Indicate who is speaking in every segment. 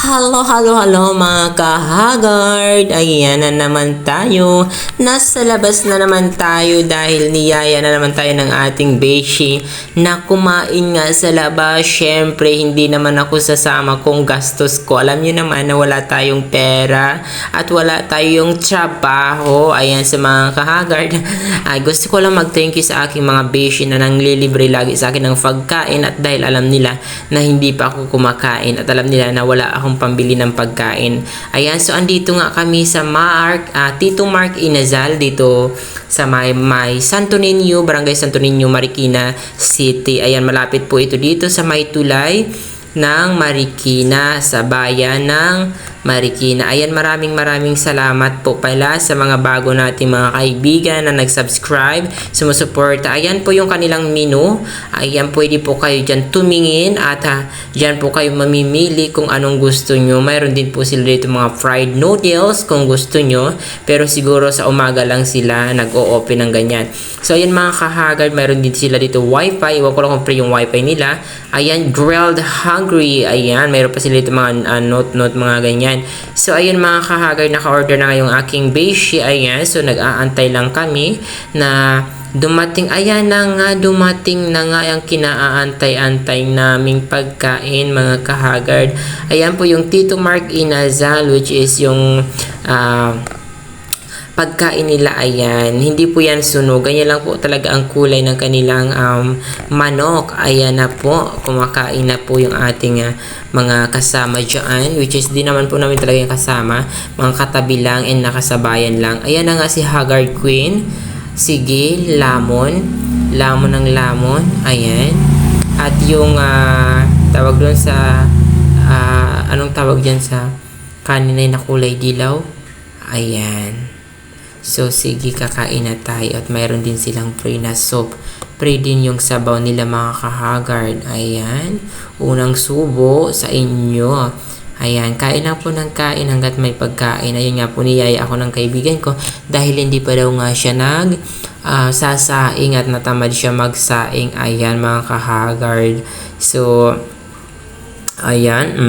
Speaker 1: Hello mga kahagard! Ayan na naman tayo. Nasa labas na naman tayo dahil niyaya na naman tayo ng ating beshi na kumain nga sa labas. Syempre, hindi naman ako sasama kung gastos ko. Alam niyo naman na wala tayong pera at wala tayong trabaho. Ayan sa mga kahagard. Ay, gusto ko lang mag-thank you sa aking mga beshi na nanglilibre lagi sa akin ng pagkain at dahil alam nila na hindi pa ako kumakain at alam nila na wala akong pambili ng pagkain. Ayan, so andito nga kami sa Tito Mark Inazal dito sa may Santo Niño, Barangay Santo Niño, Marikina City. Ayan, malapit po ito dito sa may tulay ng Marikina, sa bayan ng Marikina. Ayan, maraming salamat po pala sa mga bago nating mga kaibigan na nag-subscribe, sumusuporta. Ayan po yung kanilang menu. Ayan, pwede po kayo dyan tumingin at dyan po kayo mamimili kung anong gusto nyo. Mayroon din po sila dito mga fried noodles kung gusto nyo. Pero siguro sa umaga lang sila nag-o-open ng ganyan. So ayan mga kahagard, mayroon din sila dito wifi. Iwan ko lang kung free yung wifi nila. Ayan, grilled hungry. Ayan, mayroon pa sila dito mga note mga ganyan. So, ayun mga kahagard, naka-order na ngayong aking beshi. Ayan, so nag-aantay lang kami na dumating. Ayan na nga, dumating na nga ang kinaaantay-antay naming pagkain mga kahagard. Ayan po yung Tito Mark Inazal, which is yung pagkain nila. Ayan, hindi po yan sunog, ganyan lang po talaga ang kulay ng kanilang manok. Ayan na po, kumakain na po yung ating mga kasama dyan, which is di naman po namin talaga yung kasama, mga katabi lang and nakasabayan lang. Ayan na nga si Haggard Queen. Sige, lamon ng lamon. Ayan, at yung tawag doon sa anong tawag dyan sa kaninay na kulay dilaw. Ayan. So, sige, kakain na tayo. At mayroon din silang free na soup. Free din yung sabaw nila mga kahagard. Ayan. Unang subo sa inyo. Ayan. Kain na po ng kain hanggat may pagkain. Ayun nga po, niyaya ako ng kaibigan ko. Dahil hindi pa daw nga siya sasaing at natamad siya magsaing. Ayan mga kahagard. So, ayan.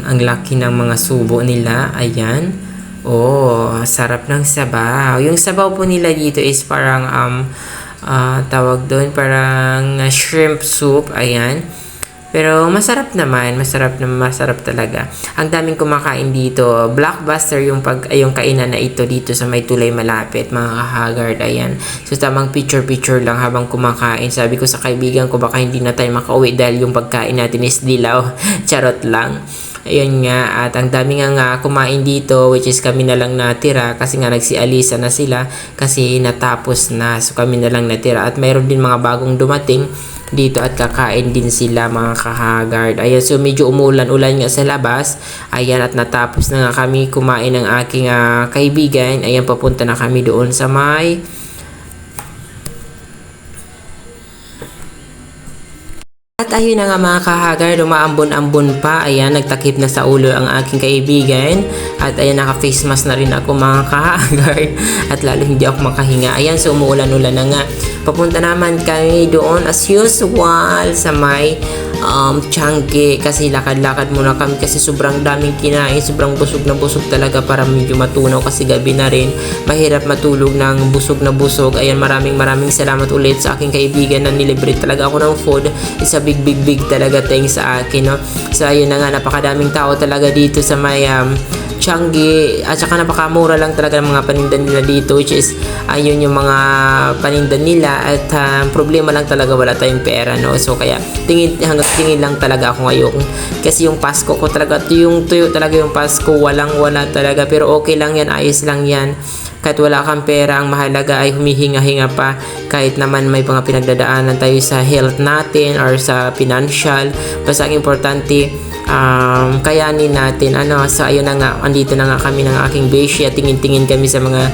Speaker 1: Ang laki ng mga subo nila. Ayan. Oh, sarap ng sabaw. Yung sabaw po nila dito is parang tawag doon parang shrimp soup. Ayan. Pero masarap naman, masarap talaga. Ang daming kumakain dito. Blockbuster yung kainan na ito dito sa may tulay malapit, mga kahagard. Ayan. So tamang picture lang habang kumakain. Sabi ko sa kaibigan ko baka hindi na tayo makauwi dahil yung pagkain natin is dilaw. Charot lang. Ayun nga, at ang dami nga kumain dito, which is kami na lang natira kasi nga nagsialisa na sila kasi natapos na. So kami na lang natira at mayroon din mga bagong dumating dito at kakain din sila mga kahagard. Ayan, so medyo umulan-ulan nga sa labas. Ayan, at natapos na nga kami kumain ng aking kaibigan. Ayan, papunta na kami doon sa may at ayun na nga mga kahagard, umaambon-ambon pa. Ayan, nagtakip na sa ulo ang aking kaibigan. At ayan, naka-face mask na rin ako mga kahagard. At lalo hindi ako makahinga. Ayan, so umuulan-ulan na nga. Papunta naman kami doon as usual sa may Changi. Kasi lakad-lakad muna kami kasi sobrang daming kinain. Sobrang busog na busog talaga para medyo matunaw kasi gabi na rin. Mahirap matulog ng busog na busog. Ayan, maraming salamat ulit sa aking kaibigan na nilibre talaga ako ng food. It's a big talaga thanks sa akin, no? So ayun na nga, napakadaming tao talaga dito sa may Changi at saka napakamura lang talaga ng mga paninda nila dito, which is ayun yung mga paninda nila at problema lang talaga wala tayong pera, no? So kaya hanggang tingin lang talaga ako ngayon kasi yung Pasko ko talaga yung tuyo talaga yung Pasko, wala talaga, pero okay lang yan, ayos lang yan. Kahit wala kang pera, ang mahalaga ay humihinga-hinga pa kahit naman may mga pinagdadaanan tayo sa health natin or sa financial. Basta ang importante kayanin natin. So ayun na nga, andito na nga kami ng aking beshi at tingin-tingin kami sa mga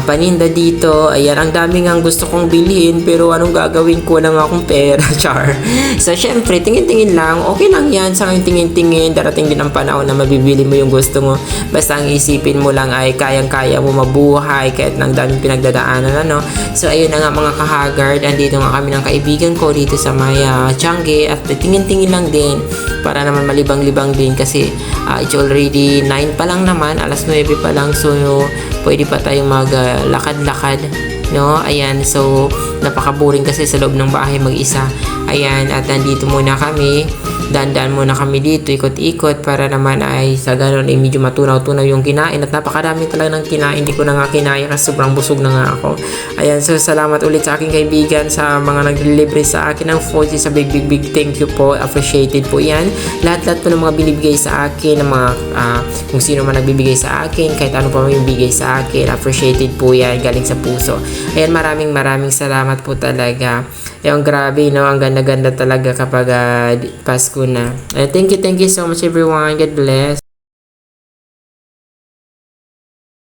Speaker 1: paninda dito. Ayan, ang dami nga gusto kong bilhin pero anong gagawin ko, wala nga akong pera. Char. So syempre, tingin-tingin lang, okay lang yan sa tingin-tingin. Darating din ang panahon na mabibili mo yung gusto mo. Basta ang isipin mo lang ay kayang-kaya mo mabuhay kahit ng daming pinagdadaanan, ano. So ayun na nga mga kahagard, andito nga kami ng kaibigan ko dito sa may Changi at tingin-tingin lang din para naman libang-libang din kasi it's already 9 pa lang naman, alas 9 pa lang, so pwede pa tayong maglakad-lakad, no? Ayan, so napaka-boring kasi sa loob ng bahay mag-isa. Ayan, at nandito muna kami, dandan muna kami dito, ikot-ikot para naman ay sa ganun ay medyo matunaw-tunaw yung kinain, at napakarami talaga ng kinain, hindi ko na nga kinaya kasi sobrang busog na nga ako. Ayan, so salamat ulit sa aking kaibigan, sa mga nag-delivery sa akin ng food, sa big thank you po, appreciated po yan. Lahat-lahat po ng mga binibigay sa akin, ng mga kung sino man nagbibigay sa akin, kahit ano pa yung bigay sa akin, appreciated po yan, galing sa puso. Ayan, maraming salamat po talaga. Ayan, grabe, no? Ang ganda-ganda talaga kapag Pasko na. Thank you so much everyone. God bless.